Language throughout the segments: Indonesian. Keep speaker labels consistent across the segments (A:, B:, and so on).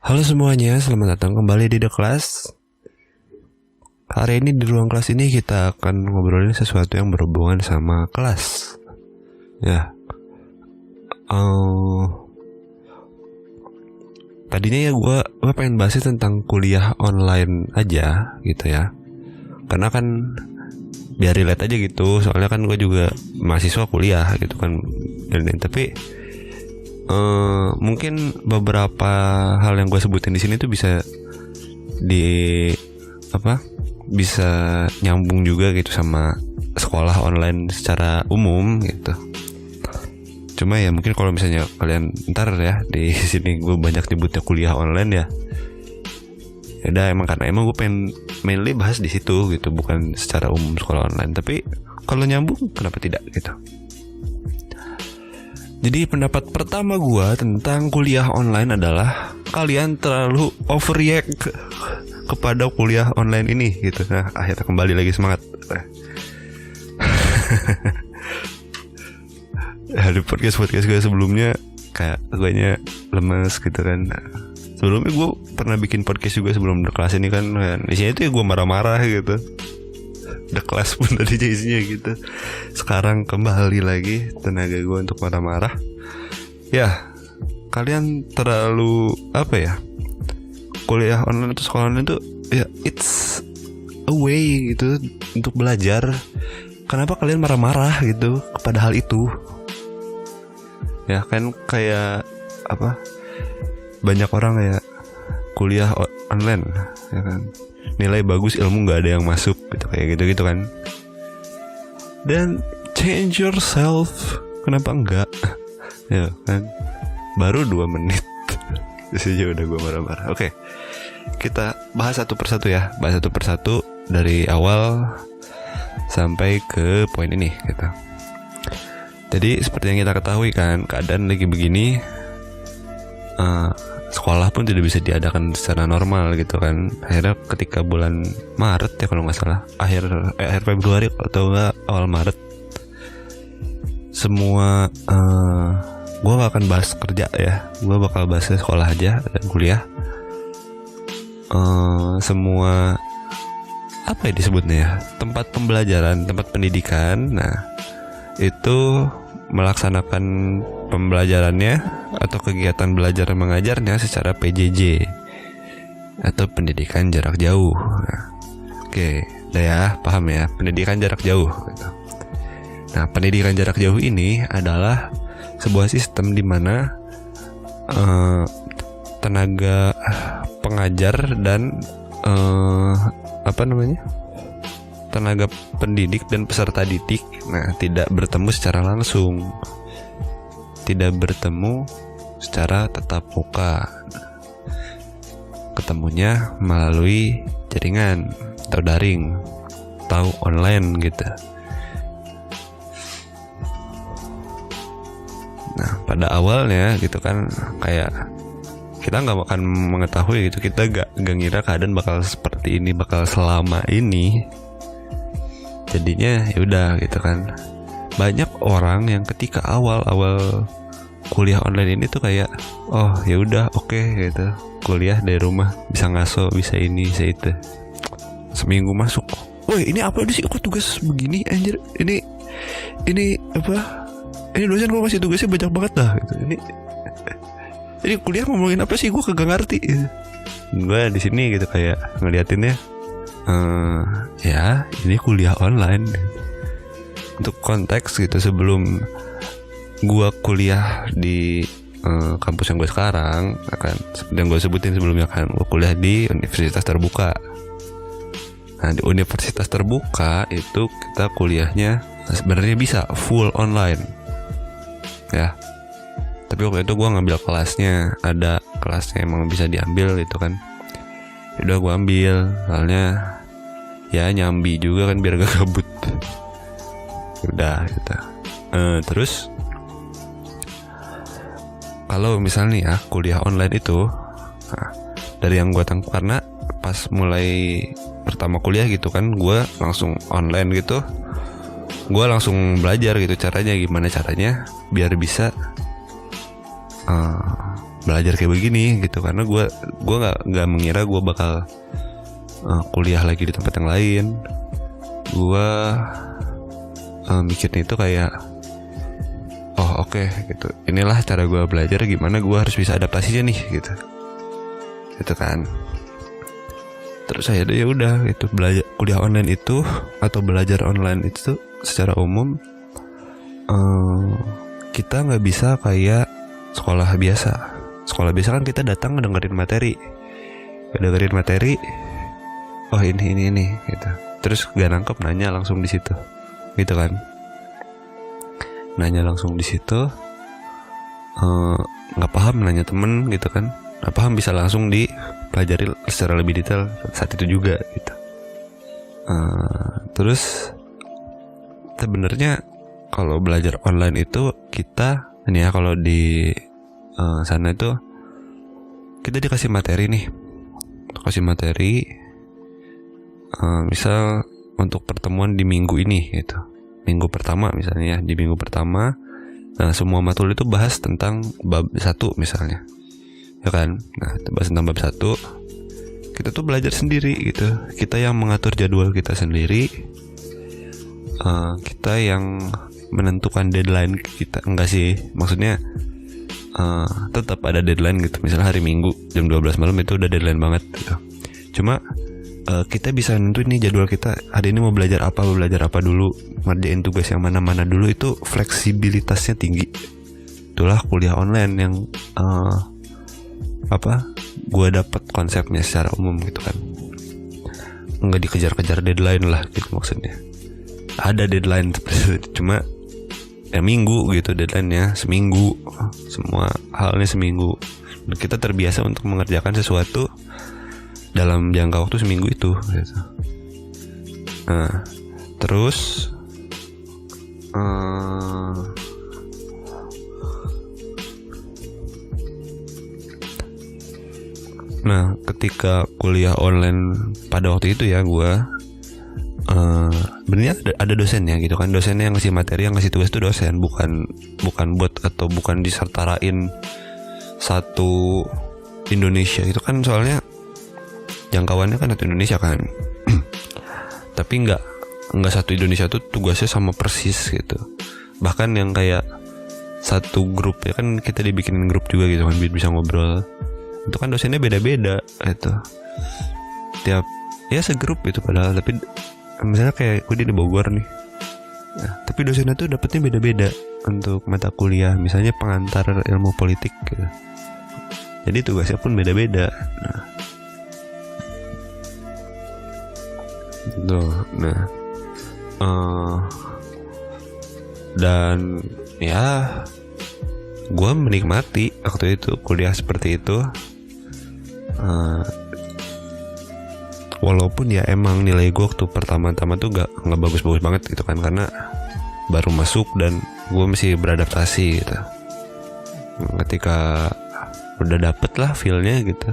A: Halo semuanya, selamat datang kembali di The Class. Hari ini di ruang kelas ini kita akan ngobrolin sesuatu yang berhubungan sama kelas. Ya, tadinya ya gue pengen bahas tentang kuliah online aja gitu ya. Karena kan biar relate aja gitu. Soalnya kan gue juga mahasiswa kuliah gitu kan. Tapi mungkin beberapa hal yang gue sebutin di sini tuh bisa bisa nyambung juga gitu sama sekolah online secara umum gitu. Cuma ya mungkin kalau misalnya kalian ntar ya di sini gue banyak nyebutnya kuliah online ya udah emang karena emang gue pengen mainly bahas di situ gitu, bukan secara umum sekolah online. Tapi kalau nyambung kenapa tidak gitu. Jadi pendapat pertama gue tentang kuliah online adalah kalian terlalu overreact kepada kuliah online ini gitu. Nah, akhirnya kembali lagi semangat. Di podcast gue sebelumnya kayak gue lemes gitu kan. Sebelumnya gue pernah bikin podcast juga sebelum The Class ini kan. Isinya itu ya gue marah-marah gitu. The Class pun tadi isinya gitu. Sekarang kembali lagi tenaga gue untuk marah-marah. Ya, kalian terlalu kuliah online atau sekolah online tuh ya it's a way gitu untuk belajar. Kenapa kalian marah-marah gitu kepada hal itu? Ya kan kayak banyak orang ya kuliah online ya kan, nilai bagus ilmu nggak ada yang masuk gitu, kayak gitu kan. Dan change yourself, kenapa enggak? Ya kan, baru 2 menit aja udah gue marah-marah. Oke, kita bahas satu persatu ya, dari awal sampai ke poin ini gitu. Jadi seperti yang kita ketahui kan, keadaan lagi begini, sekolah pun tidak bisa diadakan secara normal gitu kan. Akhirnya ketika bulan Maret ya kalau nggak salah, akhir Februari atau enggak awal Maret, semua gue gak akan bahas kerja ya, gue bakal bahas sekolah aja dan kuliah. Semua disebutnya ya, tempat pembelajaran, tempat pendidikan, nah itu melaksanakan pembelajarannya atau kegiatan belajar mengajarnya secara PJJ atau pendidikan jarak jauh. Oke, udah ya, paham ya, pendidikan jarak jauh gitu. Nah, pendidikan jarak jauh ini adalah sebuah sistem di mana tenaga pengajar dan tenaga pendidik dan peserta didik, nah tidak bertemu secara langsung, tidak bertemu secara tatap muka, ketemunya melalui jaringan atau daring atau online gitu. Nah pada awalnya gitu kan, kayak kita nggak akan mengetahui gitu, kita gak ngira keadaan bakal seperti ini, bakal selama ini. Jadinya ya udah gitu kan, banyak orang yang ketika awal-awal kuliah online ini tuh kayak oh ya udah oke gitu, kuliah dari rumah, bisa ngaso, bisa ini, bisa itu. Seminggu masuk, woi ini apa sih kok tugas begini anjir, ini dosen kok masih tugasnya banyak banget dah gitu. Ini kuliah ngomongin apa sih, gue kagak ngerti gitu. Gue di sini gitu kayak ngeliatinnya, ya ini kuliah online. Untuk konteks gitu, sebelum gue kuliah di kampus yang gue sekarang, akan seperti yang gue sebutin sebelumnya kan, gue kuliah di universitas terbuka. Nah di universitas terbuka itu kita kuliahnya sebenarnya bisa full online ya. Tapi waktu itu gue ngambil kelasnya, ada kelasnya emang bisa diambil itu kan. Udah gue ambil, soalnya ya nyambi juga kan biar gak gabut. Udah gitu. Terus kalau misalnya ya kuliah online itu, nah, dari yang gue tangkap, karena pas mulai pertama kuliah gitu kan, gue langsung online gitu, gue langsung belajar gitu gimana caranya biar bisa belajar kayak begini gitu, karena gue nggak mengira gue bakal kuliah lagi di tempat yang lain. Gue mikirnya itu kayak oke, gitu, inilah cara gue belajar, gimana gue harus bisa adaptasinya nih gitu kan. Terus saya ya udah gitu, belajar kuliah online itu atau belajar online itu secara umum kita nggak bisa kayak sekolah biasa. Sekolah biasa kan kita datang dengerin materi, oh ini gitu. Terus gak nangkep nanya langsung di situ, gitu kan? Nanya langsung di situ, nggak paham nanya temen gitu kan? Nggak paham bisa langsung dipelajari secara lebih detail saat itu juga gitu. Terus sebenarnya kalau belajar online itu kita ini ya, kalau di sana itu kita dikasih materi nih, misal untuk pertemuan di minggu ini gitu, minggu pertama misalnya ya, di minggu pertama semua matkul itu bahas tentang bab 1 misalnya, ya kan. Nah, bahas tentang bab 1, kita tuh belajar sendiri gitu, kita yang mengatur jadwal kita sendiri, kita yang menentukan deadline kita. Enggak sih, maksudnya tetap ada deadline gitu. Misalnya hari Minggu jam 12 malam itu udah deadline banget gitu. Cuma kita bisa nentuin nih jadwal kita, hari ini mau belajar apa dulu, ngerjain tugas yang mana dulu. Itu fleksibilitasnya tinggi. Itulah kuliah online yang gue dapat konsepnya secara umum gitu kan. Nggak dikejar-kejar deadline lah gitu maksudnya. Ada deadline cuma ya minggu gitu, deadline-nya seminggu, semua halnya seminggu. Dan kita terbiasa untuk mengerjakan sesuatu dalam jangka waktu seminggu itu gitu. Nah, terus nah, ketika kuliah online pada waktu itu ya, gue benernya ada dosennya gitu kan. Dosennya yang ngasih materi, yang ngasih tugas itu dosen, bukan bot atau bukan disertarain satu Indonesia itu kan, soalnya jangkauannya kan satu Indonesia kan. Tapi nggak satu Indonesia tuh tugasnya sama persis gitu. Bahkan yang kayak satu grup ya kan, kita dibikinin grup juga gitu kan biar bisa ngobrol. Itu kan dosennya beda-beda itu. Tiap ya segrup itu padahal, tapi misalnya kayak gue di Bogor nih. Nah, tapi dosennya tuh dapetnya beda-beda untuk mata kuliah, misalnya pengantar ilmu politik gitu. Jadi tugasnya pun beda-beda. Nah, gitu. Nah, dan ya gue menikmati waktu itu kuliah seperti itu. Walaupun ya emang nilai gue waktu pertama-tama tuh gak bagus-bagus banget gitu kan, karena baru masuk dan gue masih beradaptasi gitu. Ketika udah dapet lah feelnya gitu,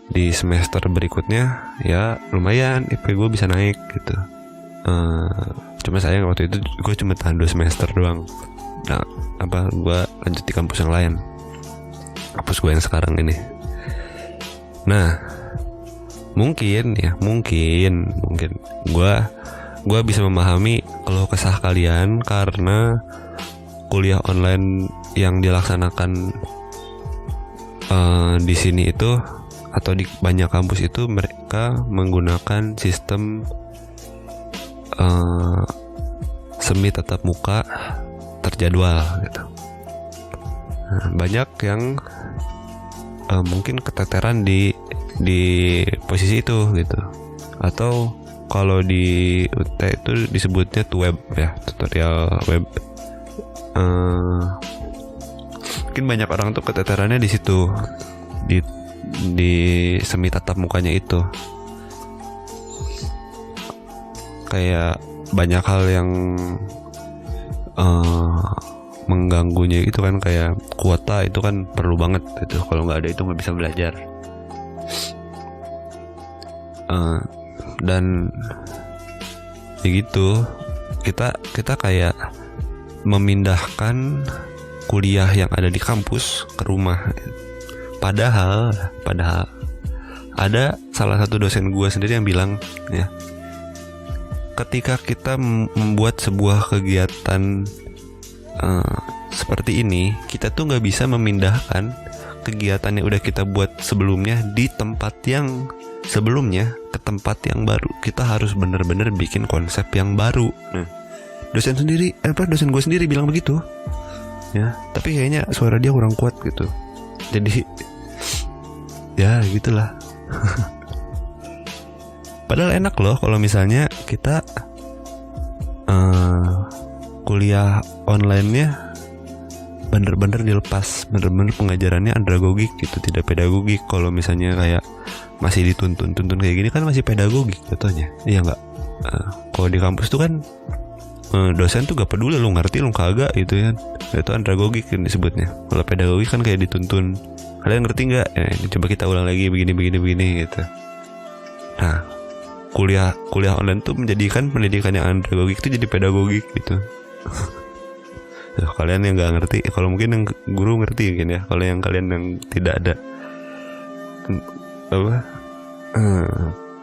A: di semester berikutnya ya lumayan IP gue bisa naik gitu. Cuma sayang waktu itu gue cuma tahan 2 semester doang. Nah, gue lanjut di kampus yang lain, kampus gue yang sekarang ini. Nah, mungkin gue bisa memahami keluh kesah kalian karena kuliah online yang dilaksanakan di sini itu atau di banyak kampus itu mereka menggunakan sistem semi tatap muka terjadwal gitu. Nah, banyak yang mungkin keteteran di posisi itu gitu. Atau kalau di UT itu disebutnya web ya, tutorial web. Mungkin banyak orang tuh keteterannya di situ, di semi tatap mukanya itu. Kayak banyak hal yang mengganggunya itu kan, kayak kuota itu kan perlu banget itu, kalau nggak ada itu nggak bisa belajar. Dan begitu kita kayak memindahkan kuliah yang ada di kampus ke rumah. Padahal ada salah satu dosen gue sendiri yang bilang ya, ketika kita membuat sebuah kegiatan seperti ini, kita tuh nggak bisa memindahkan kegiatan yang udah kita buat sebelumnya di tempat yang sebelumnya ke tempat yang baru. Kita harus bener-bener bikin konsep yang baru. Nah, dosen gue sendiri bilang begitu ya, tapi kayaknya suara dia kurang kuat gitu, jadi ya gitulah. Padahal enak loh kalau misalnya kita kuliah online-nya bener-bener dilepas, bener-bener pengajarannya andragogik gitu, tidak pedagogik. Kalau misalnya kayak masih dituntun kayak gini kan masih pedagogik contohnya, iya nggak? Kalau di kampus tuh kan dosen tuh gak peduli lu ngerti lu kagak gitu kan, itu andragogik kan disebutnya. Kalau pedagogik kan kayak dituntun, kalian ngerti nggak? Coba kita ulang lagi begini gitu. Nah, kuliah online tuh menjadikan pendidikan yang andragogik itu jadi pedagogik gitu. Kalian yang nggak ngerti, kalau mungkin yang guru ngerti mungkin ya, kalau yang kalian yang tidak ada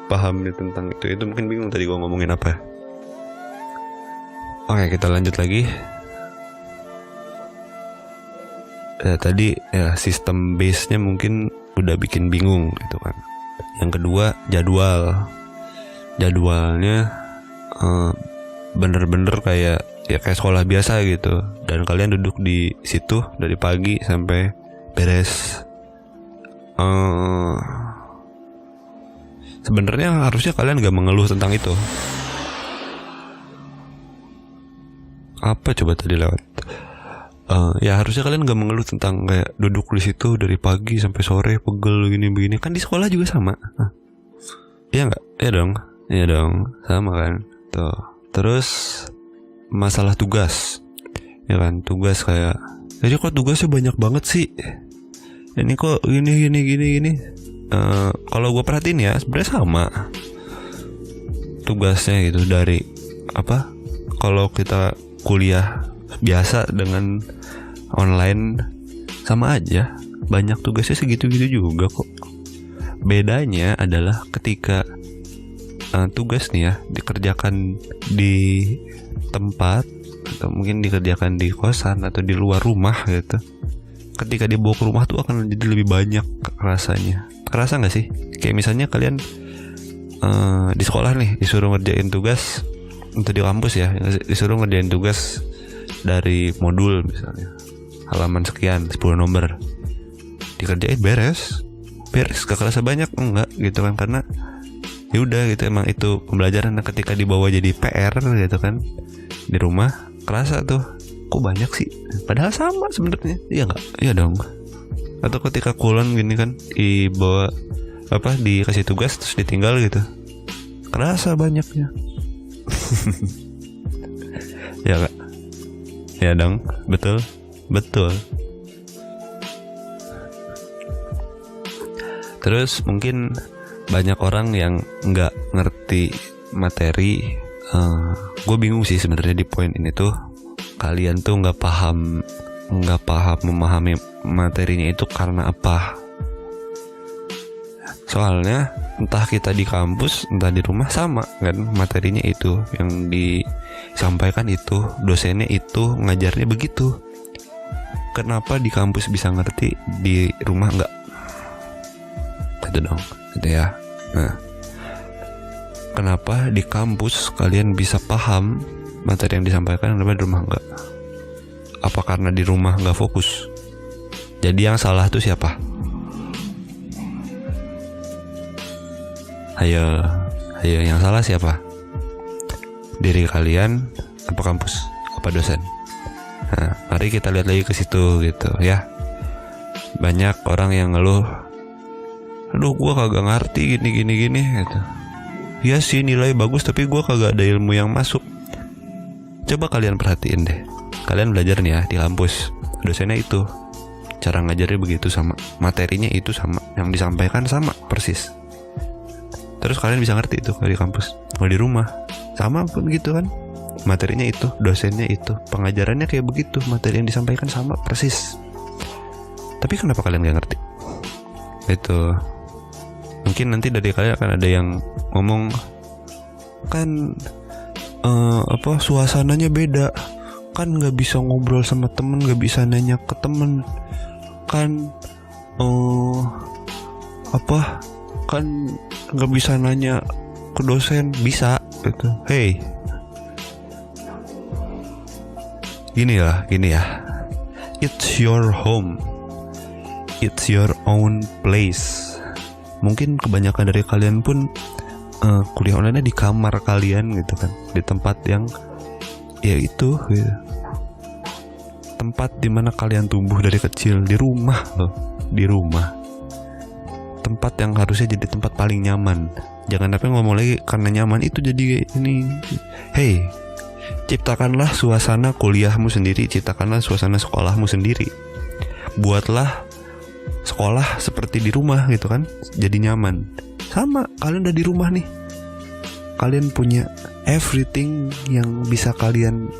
A: paham nih tentang itu mungkin bingung tadi gua ngomongin apa. Oke, kita lanjut lagi. Tadi ya sistem base-nya mungkin udah bikin bingung gitu kan. Yang kedua, jadwalnya bener-bener kayak sekolah biasa gitu, dan kalian duduk di situ dari pagi sampai beres. Sebenarnya harusnya kalian gak mengeluh tentang itu. Apa coba tadi lewat? Ya harusnya kalian gak mengeluh tentang kayak duduk di situ dari pagi sampai sore pegel begini. Kan di sekolah juga sama. Iya nggak? Iya dong, sama kan. Tuh. Terus masalah tugas, ya kan, tugas kayak, jadi kok tugasnya banyak banget sih? Ini kok gini. Kalau gue perhatiin ya, sebenarnya sama tugasnya gitu dari apa? Kalau kita kuliah biasa dengan online sama aja, banyak tugasnya segitu-gitu juga kok. Bedanya adalah ketika tugas nih ya dikerjakan di tempat, atau mungkin dikerjakan di kosan atau di luar rumah gitu, ketika dibawa ke rumah tuh akan jadi lebih banyak rasanya. Kerasa nggak sih? Kayak misalnya kalian di sekolah nih disuruh ngerjain tugas untuk di kampus ya, disuruh ngerjain tugas dari modul misalnya halaman sekian 10 nomor, dikerjain beres gak kerasa banyak enggak gitu kan, karena ya udah gitu, emang itu pembelajaran. Ketika dibawa jadi PR gitu kan di rumah, kerasa tuh kok banyak sih, padahal sama sebenarnya. Iya nggak? Iya dong. Atau ketika kulon gini kan dibawa dikasih tugas terus ditinggal gitu, kerasa banyaknya. Ya nggak? Ya dong, betul. Terus mungkin banyak orang yang nggak ngerti materi. Gue bingung sih sebenarnya di poin ini tuh, kalian tuh nggak paham memahami materinya itu karena apa? Soalnya entah kita di kampus entah di rumah sama kan, materinya itu yang disampaikan itu, dosennya itu ngajarnya begitu. Kenapa di kampus bisa ngerti, di rumah enggak? Itu dong, gitu ya. Nah, kenapa di kampus kalian bisa paham materi yang disampaikan, kenapa di rumah enggak? Apa karena di rumah enggak fokus? Jadi yang salah tuh siapa? Ayo, yang salah siapa? Diri kalian, apa kampus, apa dosen? Nah, mari kita lihat lagi ke situ gitu ya. Banyak orang yang ngeluh, aduh gua kagak ngerti gini gitu. Ya sih nilai bagus tapi gua kagak ada ilmu yang masuk. Coba kalian perhatiin deh. Kalian belajar nih ya di kampus, dosennya itu, cara ngajarnya begitu sama, materinya itu sama, yang disampaikan sama persis. Terus kalian bisa ngerti itu kalau di kampus. Kalau di rumah sama pun gitu kan. materinya itu, dosennya itu, pengajarannya kayak begitu, materi yang disampaikan sama persis. Tapi kenapa kalian gak ngerti? Itu mungkin nanti dari kalian akan ada yang ngomong kan suasananya beda, kan nggak bisa ngobrol sama temen, nggak bisa nanya ke temen, kan kan nggak bisa nanya ke dosen. Bisa gitu. Hey, gini ya, it's your home, it's your own place. Mungkin kebanyakan dari kalian pun kuliah online di kamar kalian gitu kan, di tempat yang ya itu gitu. Tempat dimana kalian tumbuh dari kecil, di rumah loh, di rumah. Tempat yang harusnya jadi tempat paling nyaman. Jangan sampai ngomong lagi karena nyaman itu jadi ini. Hey, ciptakanlah suasana kuliahmu sendiri, ciptakanlah suasana sekolahmu sendiri. Buatlah sekolah seperti di rumah gitu kan, jadi nyaman. Sama, kalian udah di rumah nih, kalian punya everything yang bisa kalian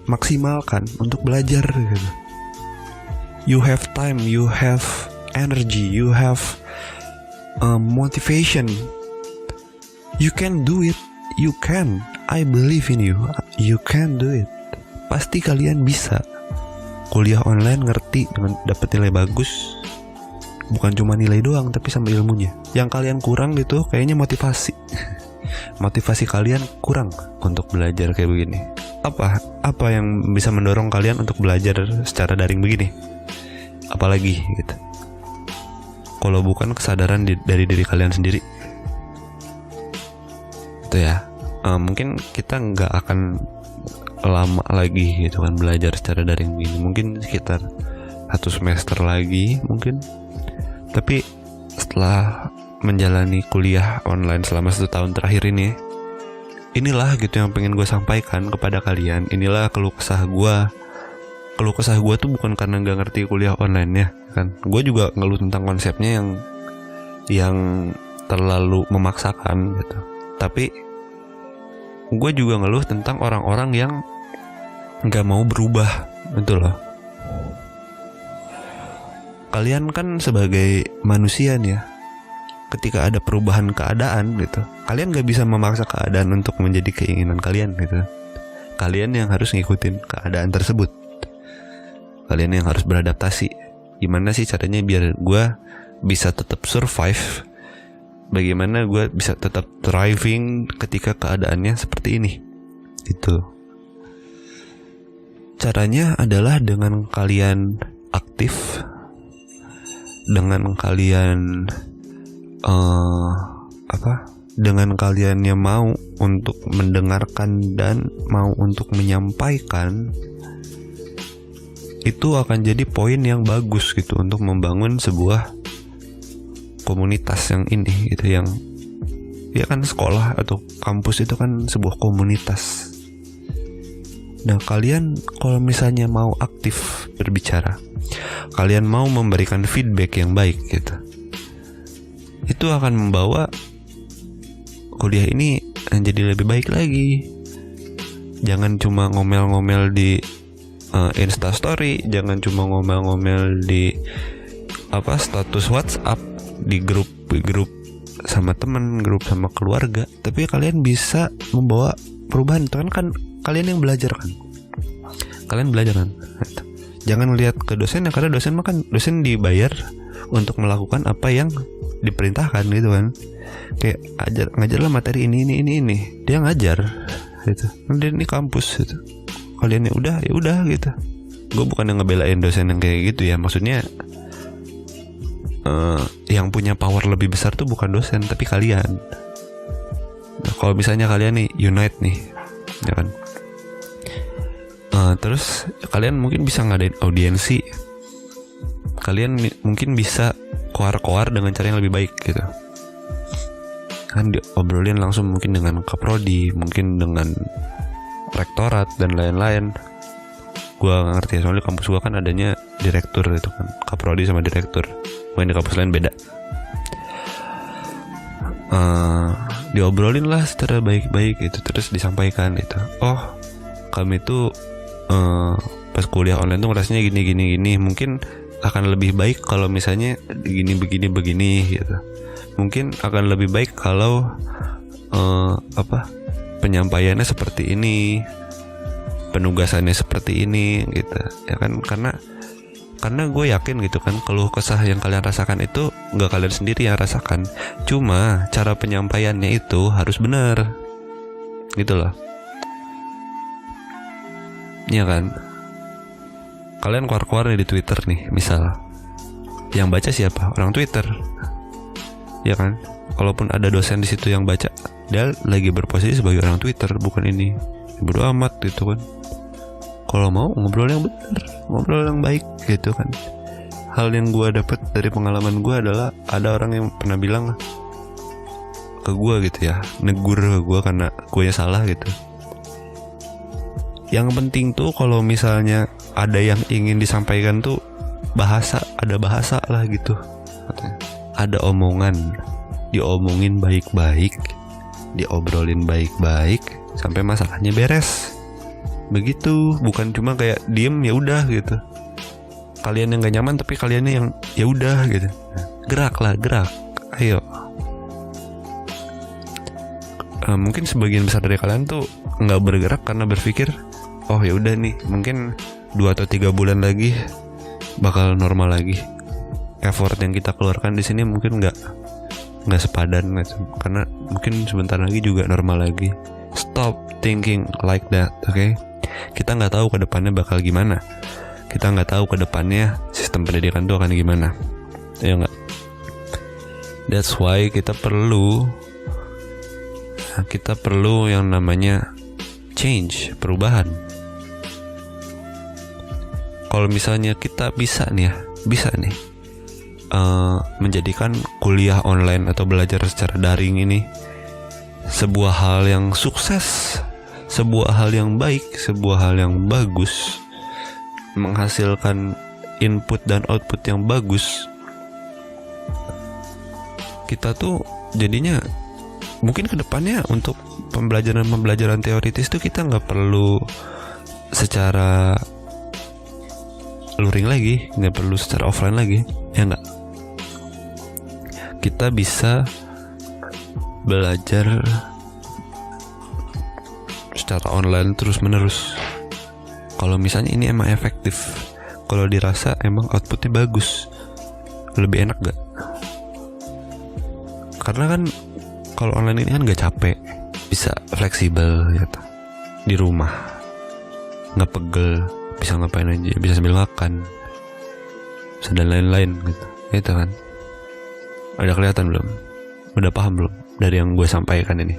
A: maksimalkan untuk belajar gitu. You have time, you have energy, you have motivation. You can do it. You can. I believe in you. You can do it. Pasti kalian bisa. Kuliah online ngerti dengan dapat nilai bagus. Bukan cuma nilai doang, tapi sama ilmunya. Yang kalian kurang gitu kayaknya motivasi. Motivasi kalian kurang untuk belajar kayak begini. Apa yang bisa mendorong kalian untuk belajar secara daring begini? Apalagi gitu. Kalau bukan kesadaran dari diri kalian sendiri. Itu ya. Mungkin kita nggak akan lama lagi gitu kan belajar secara daring begini. Mungkin sekitar 1 semester lagi mungkin. Tapi setelah menjalani kuliah online selama 1 tahun terakhir ini, inilah gitu yang pengen gue sampaikan kepada kalian. Inilah keluh kesah gue. Keluh kesah gue tuh bukan karena gak ngerti kuliah online ya kan. Gue juga ngeluh tentang konsepnya yang terlalu memaksakan gitu. Tapi gue juga ngeluh tentang orang-orang yang gak mau berubah gitu loh. Kalian kan sebagai manusia nih ya, ketika ada perubahan keadaan gitu, kalian gak bisa memaksa keadaan untuk menjadi keinginan kalian gitu. Kalian yang harus ngikutin keadaan tersebut. Kalian yang harus beradaptasi. Gimana sih caranya biar gue bisa tetap survive? Bagaimana gue bisa tetap thriving ketika keadaannya seperti ini? Itu. Caranya adalah dengan kalian aktif, dengan kalian dengan kalian yang mau untuk mendengarkan dan mau untuk menyampaikan. Itu akan jadi poin yang bagus gitu untuk membangun sebuah komunitas yang ini gitu, yang ya kan sekolah atau kampus itu kan sebuah komunitas. Nah, kalian kalau misalnya mau aktif berbicara, kalian mau memberikan feedback yang baik gitu, itu akan membawa kuliah ini menjadi lebih baik lagi. Jangan cuma ngomel-ngomel di Instastory, jangan cuma ngomel-ngomel di status WhatsApp, di grup sama temen, grup sama keluarga. Tapi kalian bisa membawa perubahan. Itu kan kalian yang belajar kan. Kalian belajar kan. Jangan lihat ke dosen ya, karena dosen mah kan dosen dibayar untuk melakukan apa yang diperintahkan gitu kan. Kayak ngajarlah materi ini. Dia ngajar gitu. Dia ini kampus gitu. Kalian ya udah gitu. Gue bukan yang ngebelain dosen yang kayak gitu ya. Maksudnya yang punya power lebih besar tuh bukan dosen tapi kalian. Nah, kalau misalnya kalian nih unite nih, ya kan. Terus kalian mungkin bisa ngadain audiensi. Kalian mungkin bisa koar-koar dengan cara yang lebih baik gitu. Kan diobrolin langsung mungkin dengan kaprodi, mungkin dengan rektorat dan lain-lain. Gua gak ngerti soalnya kampus gua kan adanya direktur gitu kan, kaprodi sama direktur. Mungkin di kampus lain beda. diobrolin lah secara baik-baik gitu, terus disampaikan gitu. Oh, kami tuh pas kuliah online tuh rasanya gini, mungkin akan lebih baik kalau misalnya begini gitu. Mungkin akan lebih baik kalau penyampaiannya seperti ini, penugasannya seperti ini gitu ya kan. Karena gue yakin gitu kan, keluh kesah yang kalian rasakan itu nggak kalian sendiri yang rasakan, cuma cara penyampaiannya itu harus benar gitu loh. Iya kan, kalian keluar nih di Twitter nih misal, yang baca siapa? Orang Twitter ya kan. Kalaupun ada dosen di situ yang baca, dia lagi berposisi sebagai orang Twitter, bukan ini. Bodo amat gitu kan. Kalau mau ngobrol yang benar, ngobrol yang baik gitu kan. Hal yang gue dapat dari pengalaman gue adalah ada orang yang pernah bilang ke gue gitu ya, negur ke gue karena gue nya salah gitu. Yang penting tuh kalau misalnya ada yang ingin disampaikan tuh ada bahasa lah gitu. Ada omongan, diomongin baik-baik, diobrolin baik-baik sampai masalahnya beres. Begitu, bukan cuma kayak diem ya udah gitu. Kalian yang gak nyaman tapi kaliannya yang ya udah gitu. Gerak, ayo. Mungkin sebagian besar dari kalian tuh nggak bergerak karena berpikir, oh ya udah nih, mungkin 2 atau 3 bulan lagi bakal normal lagi. Effort yang kita keluarkan di sini mungkin nggak sepadan gitu. Karena mungkin sebentar lagi juga normal lagi. Stop thinking like that, okay? Kita nggak tahu ke depannya bakal gimana. Kita nggak tahu ke depannya sistem pendidikan itu akan gimana. Ya nggak? That's why kita perlu yang namanya change, perubahan. Kalau misalnya kita bisa nih menjadikan kuliah online atau belajar secara daring ini sebuah hal yang sukses, sebuah hal yang baik, sebuah hal yang bagus, menghasilkan input dan output yang bagus, kita tuh jadinya mungkin kedepannya untuk pembelajaran teoritis tuh kita nggak perlu secara luring lagi, nggak perlu secara offline lagi, ya nggak? Kita bisa belajar secara online terus menerus. Kalau misalnya ini emang efektif, kalau dirasa emang outputnya bagus, lebih enak gak? Karena kan kalau online ini kan gak capek, bisa fleksibel gitu, di rumah nggak pegel, bisa ngapain aja, bisa sambil makan, bisa dan lain-lain gitu. Itu kan ada kelihatan belum? Udah paham belum dari yang gue sampaikan ini?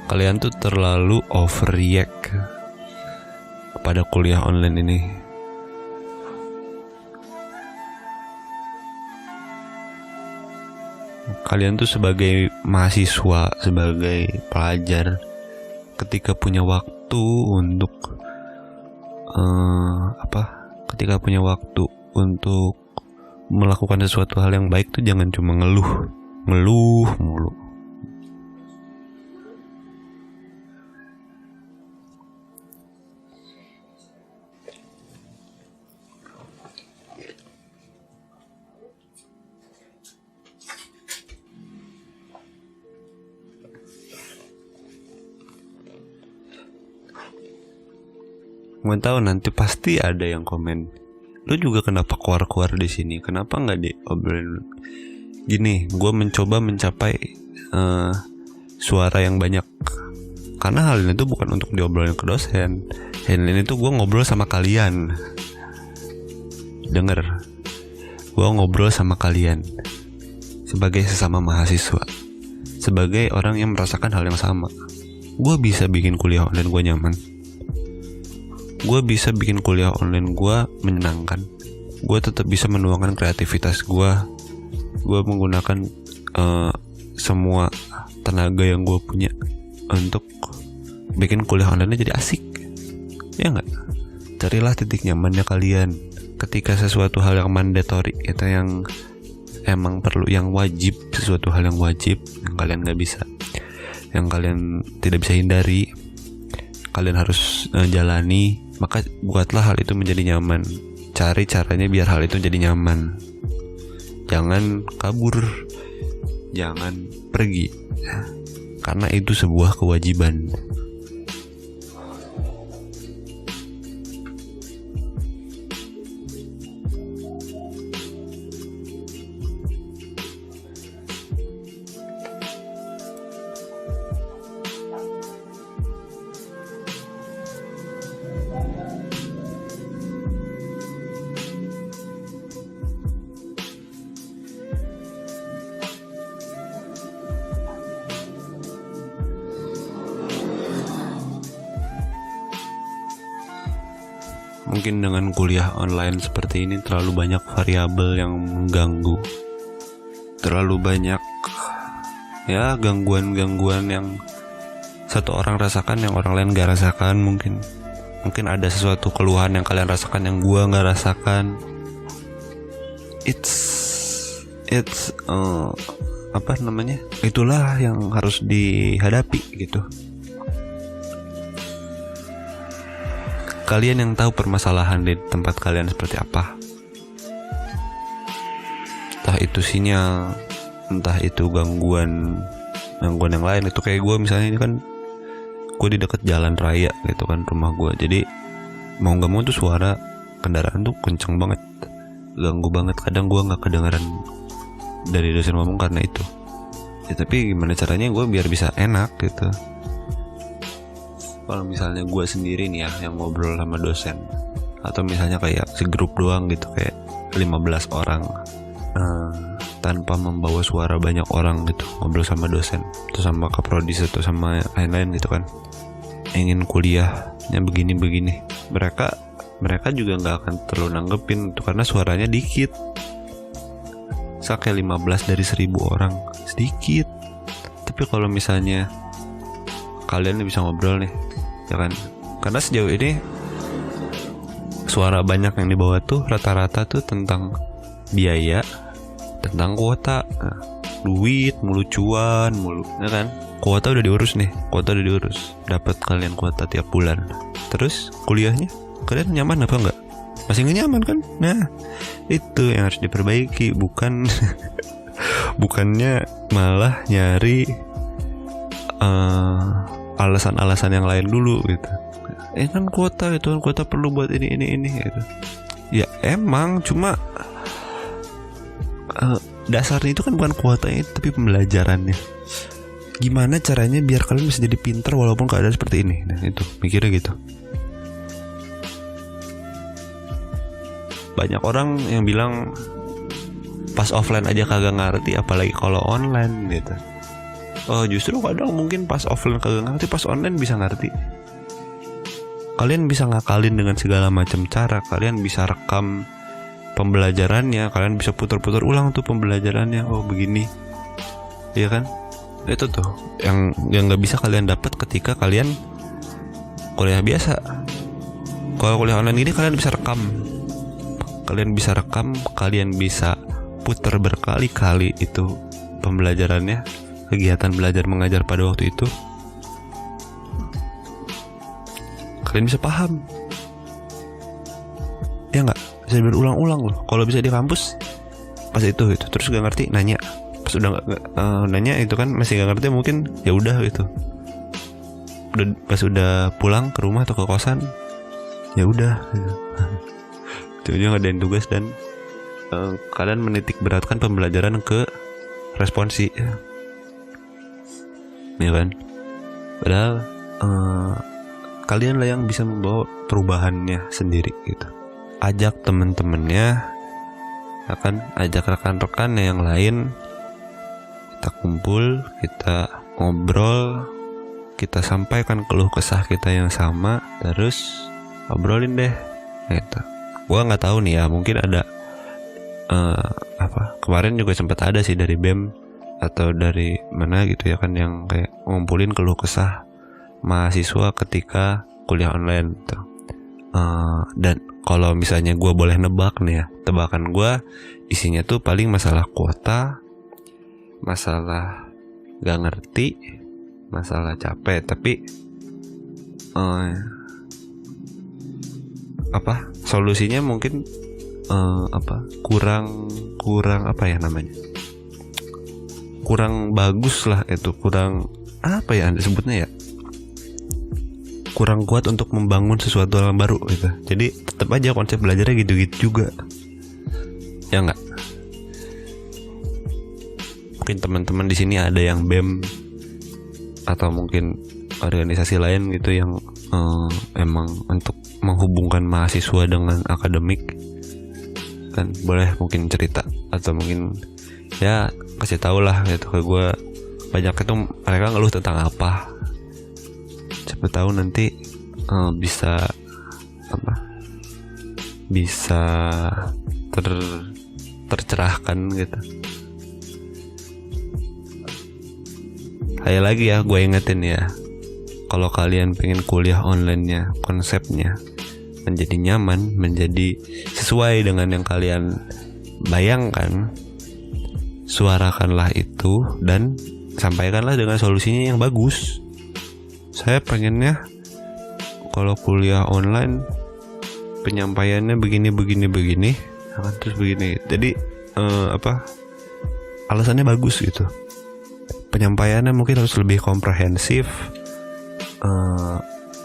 A: Kalian tuh terlalu overreact kepada kuliah online ini. Kalian tuh sebagai mahasiswa, sebagai pelajar, ketika punya waktu untuk melakukan sesuatu hal yang baik tuh jangan cuma ngeluh mulu. Gue tahu nanti pasti ada yang komen, lu juga kenapa keluar di sini, kenapa nggak diobrolin? Gini, gue mencoba mencapai suara yang banyak, karena hal ini tuh bukan untuk diobrolin ke dosen. Hal ini tuh gue ngobrol sama kalian. Denger, gue ngobrol sama kalian sebagai sesama mahasiswa, sebagai orang yang merasakan hal yang sama. Gue bisa bikin kuliah online gue nyaman, gue bisa bikin kuliah online gue menyenangkan, gue tetap bisa menuangkan kreativitas gue menggunakan semua tenaga yang gue punya untuk bikin kuliah online jadi asik, ya nggak? carilah titik nyamannya kalian. Ketika sesuatu hal yang mandatory, itu yang emang perlu, yang wajib, sesuatu hal yang wajib yang kalian nggak bisa, yang kalian tidak bisa hindari, kalian harus jalani, maka buatlah hal itu menjadi nyaman. Cari caranya biar hal itu jadi nyaman. Jangan kabur, jangan pergi, karena itu sebuah kewajiban. Mungkin dengan kuliah online seperti ini terlalu banyak variabel yang mengganggu, terlalu banyak ya gangguan-gangguan yang satu orang rasakan yang orang lain gak rasakan. Mungkin ada sesuatu keluhan yang kalian rasakan yang gua gak rasakan. Itulah yang harus dihadapi gitu. Kalian yang tahu permasalahan di tempat kalian seperti apa. Entah itu sinyal, entah itu gangguan yang lain. Itu kayak gue misalnya, ini kan gue di dekat jalan raya gitu kan rumah gue. Jadi mau gak mau tuh suara kendaraan tuh kenceng banget, ganggu banget. Kadang gue gak kedengaran dari dosen ngomong karena itu ya, tapi gimana caranya gue biar bisa enak gitu. Kalau misalnya gue sendiri nih ya yang ngobrol sama dosen, atau misalnya kayak segrup doang gitu, kayak 15 orang, tanpa membawa suara banyak orang gitu, ngobrol sama dosen atau sama kaprodi atau sama lain-lain gitu kan, ingin kuliahnya begini-begini, mereka juga nggak akan terlalu nanggepin itu karena suaranya dikit. Kayak 15 dari 1000 orang sedikit. Tapi kalau misalnya kalian bisa ngobrol nih ya kan, karena sejauh ini suara banyak yang dibawa tuh rata-rata tuh tentang biaya, tentang kuota, duit mulu, cuan mulu ya kan. Kuota udah diurus, dapat kalian kuota tiap bulan. Terus kuliahnya kalian nyaman apa enggak? Masih gak nyaman kan? Nah itu yang harus diperbaiki, bukannya malah nyari alasan-alasan yang lain dulu gitu. Kan kuota gitu kan, kuota perlu buat ini gitu. Ya emang, cuma dasarnya itu kan bukan kuotanya tapi pembelajarannya. Gimana caranya biar kalian bisa jadi pintar walaupun keadaan seperti ini. Nah itu mikirnya gitu. Banyak orang yang bilang pas offline aja kagak ngerti, apalagi kalau online gitu. Oh justru kadang mungkin pas offline kagak ngerti, pas online bisa ngerti. Kalian bisa ngakalin dengan segala macam cara. Kalian bisa rekam pembelajarannya, kalian bisa putar-putar ulang tuh pembelajarannya. Oh begini, iya kan? Itu tuh yang nggak bisa kalian dapat ketika kalian kuliah biasa. Kalau kuliah online ini kalian bisa rekam, kalian bisa putar berkali-kali itu pembelajarannya, kegiatan belajar mengajar pada waktu itu. Kalian bisa paham, ya nggak? Bisa berulang-ulang loh. Kalau bisa di kampus pas itu terus gak ngerti nanya, pas udah nanya itu kan masih gak ngerti, mungkin ya udah gitu. Pas udah pulang ke rumah atau ke kosan ya udah gitu. Ujung-ujung ngadain tugas dan kalian menitik beratkan pembelajaran ke responsi ya kan. Padahal kalian lah yang bisa membawa perubahannya sendiri gitu. Ajak temen-temennya, akan ajak rekan-rekannya yang lain, kita kumpul, kita ngobrol, kita sampaikan keluh kesah kita yang sama, terus obrolin deh gitu. Gua nggak tahu nih ya, mungkin ada kemarin juga sempat ada sih dari BEM atau dari mana gitu ya kan, yang kayak ngumpulin keluh kesah mahasiswa ketika kuliah online gitu. Dan kalau misalnya gue boleh nebak nih ya, tebakan gue isinya tuh paling masalah kuota, masalah gak ngerti, masalah capek. Tapi solusinya mungkin kurang apa ya namanya, kurang bagus lah itu, kurang apa ya anda sebutnya ya, kurang kuat untuk membangun sesuatu hal baru gitu. Jadi tetap aja konsep belajarnya gitu-gitu juga, ya nggak? Mungkin teman-teman di sini ada yang BEM atau mungkin organisasi lain gitu yang emang untuk menghubungkan mahasiswa dengan akademik, kan boleh mungkin cerita atau mungkin ya kasih tau lah gitu ke gue. Banyak itu mereka ngeluh tentang apa, siapa tahu nanti bisa tercerahkan gitu. Kayak lagi ya, gue ingetin ya, kalau kalian pengen kuliah online-nya, konsepnya menjadi nyaman, menjadi sesuai dengan yang kalian bayangkan, suarakanlah itu dan sampaikanlah dengan solusinya yang bagus. Saya pengennya kalau kuliah online penyampaiannya begini, akan terus begini. Jadi alasannya bagus gitu. Penyampaiannya mungkin harus lebih komprehensif,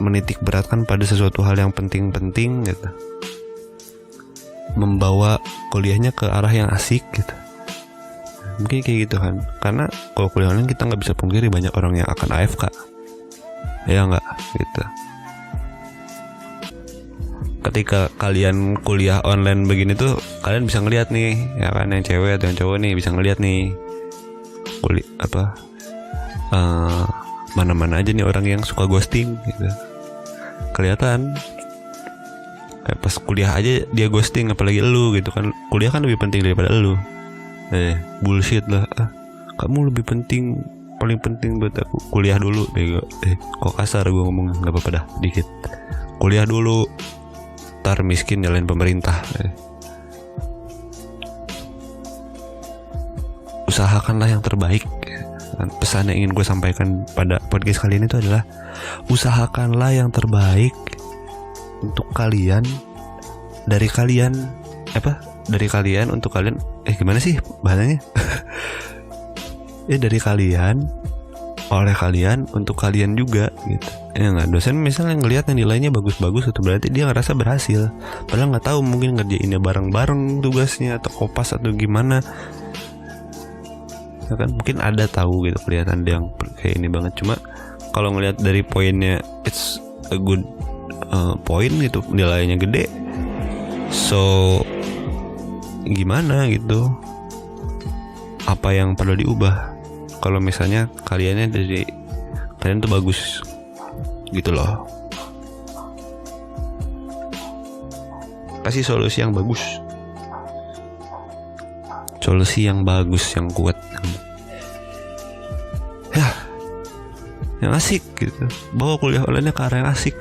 A: menitik beratkan pada sesuatu hal yang penting-penting gitu, membawa kuliahnya ke arah yang asik gitu. Mungkin kayak gitu kan. Karena kalau kuliah online kita nggak bisa pungkiri banyak orang yang akan AFK, ya nggak gitu. Ketika kalian kuliah online begini tuh kalian bisa ngeliat nih ya kan, yang cewek atau yang cowok nih bisa ngeliat nih mana-mana aja nih orang yang suka ghosting gitu. Kelihatan kayak pas kuliah aja dia ghosting, apalagi elu gitu kan. Kuliah kan lebih penting daripada elu. Bullshit lah. Kamu lebih penting, paling penting buat aku kuliah dulu. Kok kasar gue ngomong, nggak apa-apa dah dikit. Kuliah dulu, ntar miskin nyalain pemerintah. Usahakanlah yang terbaik. Pesan yang ingin gue sampaikan pada podcast kali ini itu adalah usahakanlah yang terbaik untuk kalian, dari kalian untuk kalian. Gimana sih bahasanya? Dari kalian, oleh kalian, untuk kalian juga gitu. Ya nggak, dosen misalnya ngelihat yang nilainya bagus-bagus itu berarti dia ngerasa berhasil, padahal nggak tahu mungkin ngerjainnya bareng-bareng tugasnya atau kopas atau gimana. Ya kan mungkin ada tahu gitu, kelihatan dia yang kayak ini banget. Cuma kalau ngelihat dari poinnya, it's a good point gitu, nilainya gede. So gimana gitu, apa yang perlu diubah kalau misalnya kalian tuh bagus gitu loh. Kasih solusi yang bagus, solusi yang bagus, yang kuat, yang asik gitu. Bawa kuliah online ke arah yang asik.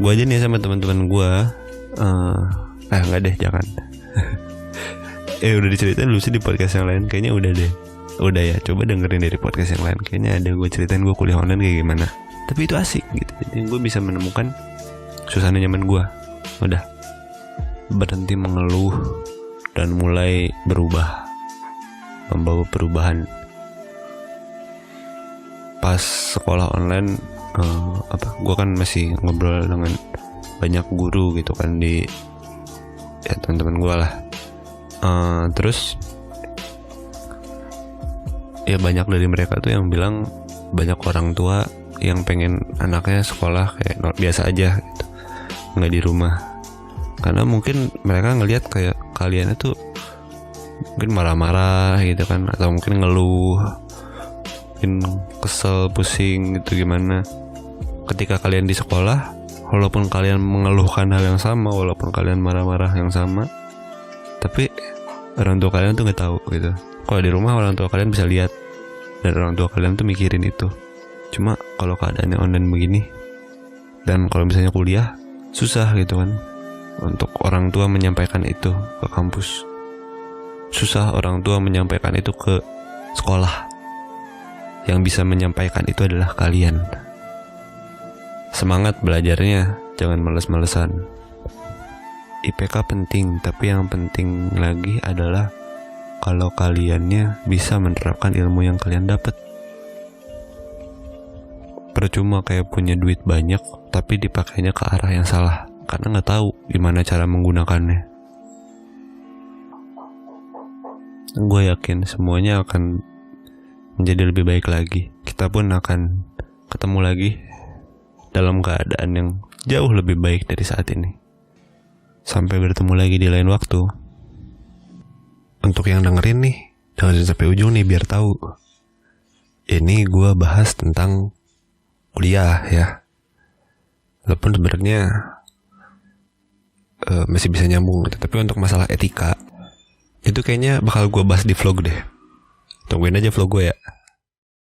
A: Gue aja nih sama teman-teman gue, enggak deh, jangan. Udah diceritain dulu sih di podcast yang lain, kayaknya udah ya. Coba dengerin dari podcast yang lain, kayaknya ada gue ceritain gue kuliah online kayak gimana. Tapi itu asik gitu. Jadi gue bisa menemukan suasana nyaman gue. Udah berhenti mengeluh dan mulai berubah, membawa perubahan. Pas sekolah online, gue kan masih ngobrol dengan banyak guru gitu kan, di teman-teman gue lah. Terus ya banyak dari mereka tuh yang bilang banyak orang tua yang pengen anaknya sekolah kayak biasa aja gitu, nggak di rumah. Karena mungkin mereka ngelihat kayak kalian itu mungkin marah-marah gitu kan, atau mungkin ngeluh, mungkin kesel, pusing gitu gimana. Ketika kalian di sekolah, walaupun kalian mengeluhkan hal yang sama, walaupun kalian marah-marah yang sama, tapi orang tua kalian tuh nggak tahu gitu. Kalau di rumah orang tua kalian bisa lihat dan orang tua kalian tuh mikirin itu. Cuma kalau keadaannya online begini, Dan kalau misalnya kuliah susah gitu kan, untuk orang tua menyampaikan itu ke kampus. Susah orang tua menyampaikan itu ke sekolah. Yang bisa menyampaikan itu adalah kalian. Semangat belajarnya, jangan males-malesan. IPK penting, tapi yang penting lagi adalah kalau kaliannya bisa menerapkan ilmu yang kalian dapat. Percuma kayak punya duit banyak tapi dipakainya ke arah yang salah, karena nggak tahu gimana cara menggunakannya. Gue yakin semuanya akan menjadi lebih baik lagi. Kita pun akan ketemu lagi dalam keadaan yang jauh lebih baik dari saat ini. Sampai bertemu lagi di lain waktu. Untuk yang dengerin nih, dengerin sampai ujung nih biar tahu. Ini gue bahas tentang kuliah ya. Walaupun sebenarnya masih bisa nyambung gitu. Tapi untuk masalah etika, itu kayaknya bakal gue bahas di vlog deh. Tungguin aja vlog gue ya.